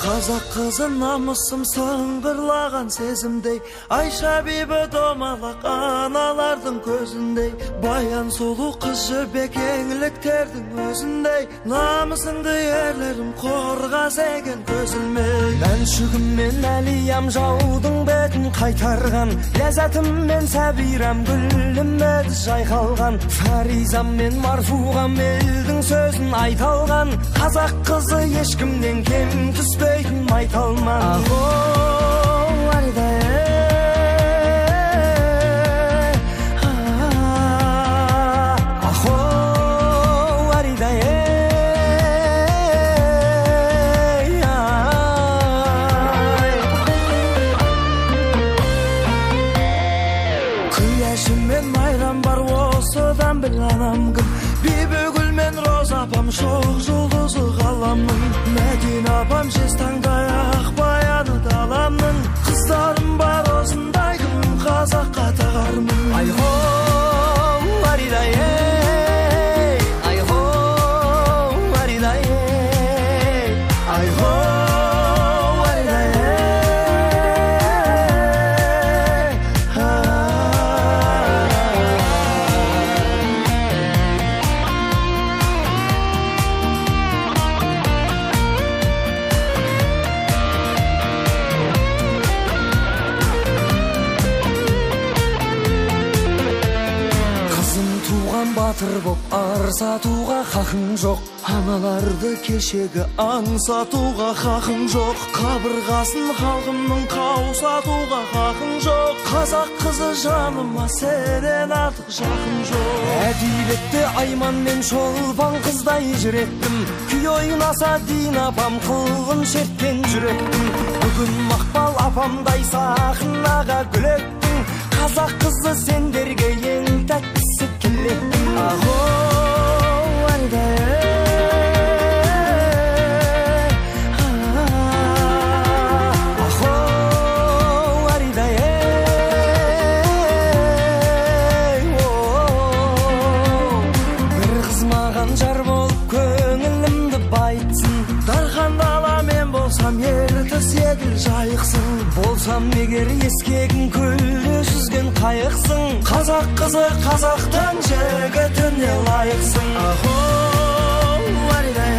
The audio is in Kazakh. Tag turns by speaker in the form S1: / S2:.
S1: Қазақ қызы намысым сыңғырлаған сезімдей, Айша бибі домалақ аналардың көзіндей, баян сұлу қыз жібек еңліктердің өзіндей, намысыңды ерлерім қорғас екен көзілмей. Мәншүгім мен әлиям жаудың бетін қайтарған, ләззатым мен сәбирам гүлім еді жайқалған, Фаризам мен Марфуғам елдің сөзін айталған, қазақ қызы ешкімнен кем түспейтін майталман. Ахо, аридай, ахо, аридай, күләшім мен майрам бар осыдан біл анам кім, бибігүл мен роза апам шоқ жұлдызы ғаламның, Мәдина апам жез таңдай ақ баяны даламның, қыздарым бар осындай кім қазаққа тағармын. Айхо, аридай, айхо, аридай, айхо, батыр боп арсатуға хақың жоқ, аналарды кешегі аңсатуға хақың жоқ, қабырғасын халқымның қаусатуға хақың жоқ, қазақ қызы жаныма сенен артық жақын жоқ. Әдебиетте Айман мен Шолпан қыздай жүреттім, күй ойнаса Дина апам қылғын шертпен жүреттім, бүгін Мақпал апамдай сахнаға гүлеттің, қазақ қызы сендерге ең тәттісі келеттің. Ахо, аридай, ахо, аридай, бір қыз маған жар болып көңілімді байтсын, дархандала мен болсам ертіс еділ жайықсың, болсам егер ескегін көлде жүзген қайықсың, қазақ қызы қазақтан жігітіне лайықсың. Ахо, аридай,